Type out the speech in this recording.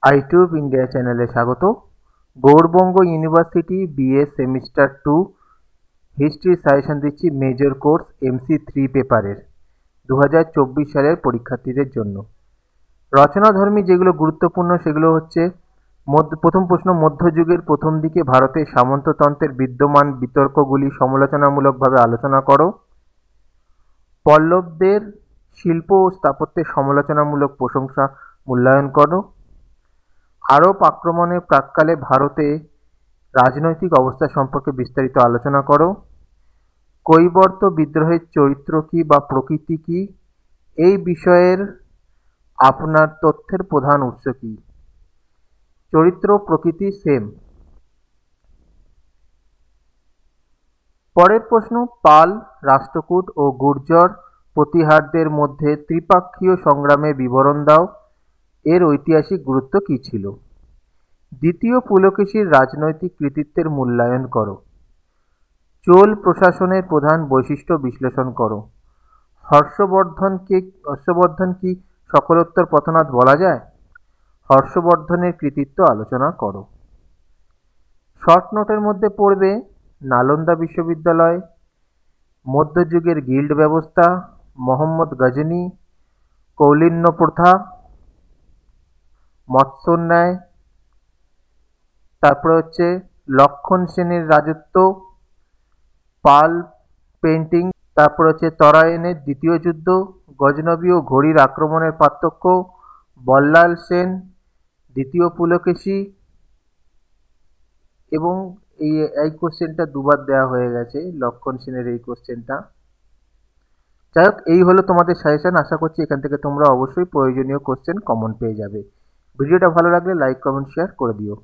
আইটিউব India চ্যানেলে স্বাগত। Gourbanga university BA semester 2 history suggestion দিচ্ছি মেজর কোর্স MC3 পেপারের 2024 সালের পরীক্ষার্থীদের জন্য। রচনাধর্মী যেগুলো গুরুত্বপূর্ণ সেগুলো হচ্ছে প্রথম প্রশ্ন, মধ্যযুগের প্রথম দিকে ভারতের সামন্ততন্ত্রের বিদ্যমান বিতর্কগুলি সমালোচনামূলকভাবে আলোচনা করো। পল্লবদের শিল্প ও স্থাপত্যের সমালোচনামূলক প্রশংসা মূল্যায়ন করো। আরব আক্রমণের প্রাক্কালে ভারতে রাজনৈতিক অবস্থা সম্পর্কে বিস্তারিত আলোচনা করো। কৈবর্ত বিদ্রোহের চরিত্র কী বা প্রকৃতি কী, এই বিষয়ের আপনার তথ্যের প্রধান উৎস কী। চরিত্র প্রকৃতি সেম। পরের প্রশ্ন, পাল রাষ্ট্রকূট ও গুর্জর প্রতিহারদের মধ্যে ত্রিপাক্ষীয় সংগ্রামের বিবরণ দাও, এর ঐতিহাসিক গুরুত্ব কী ছিল। দ্বিতীয় পুলকেশীর রাজনৈতিক কৃতিত্বের মূল্যায়ন করো। চোল প্রশাসনের প্রধান বৈশিষ্ট্য বিশ্লেষণ করো। হর্ষবর্ধন কি সকলোত্তর পথনাথ বলা যায়? হর্ষবর্ধনের কৃতিত্ব আলোচনা করো। শর্ট নোটের মধ্যে পড়বে নালন্দা বিশ্ববিদ্যালয়, মধ্যযুগের গিল্ড ব্যবস্থা, মোহাম্মদ গজনী, কৌলিন্য প্রথা, মৎস্যোন্যায়, তারপরে হচ্ছে লক্ষণ সেনের রাজত্ব, পাল পেন্টিং, তারপর হচ্ছে তরাইনের দ্বিতীয় যুদ্ধ, গজনবী ও ঘড়ির আক্রমণের পার্থক্য, বল্লাল সেন, দ্বিতীয় পুলকেশী। এবং এই কোশ্চেনটা দুবার দেওয়া হয়ে গেছে, লক্ষণ সেনের এই কোশ্চেনটা। যাই হোক, এই হলো তোমাদের সাজেশন। আশা করছি এখান থেকে তোমরা অবশ্যই প্রয়োজনীয় কোশ্চেন কমন পেয়ে যাবে। ভিডিওটা ভালো লাগলে লাইক কমেন্ট শেয়ার করে দিও।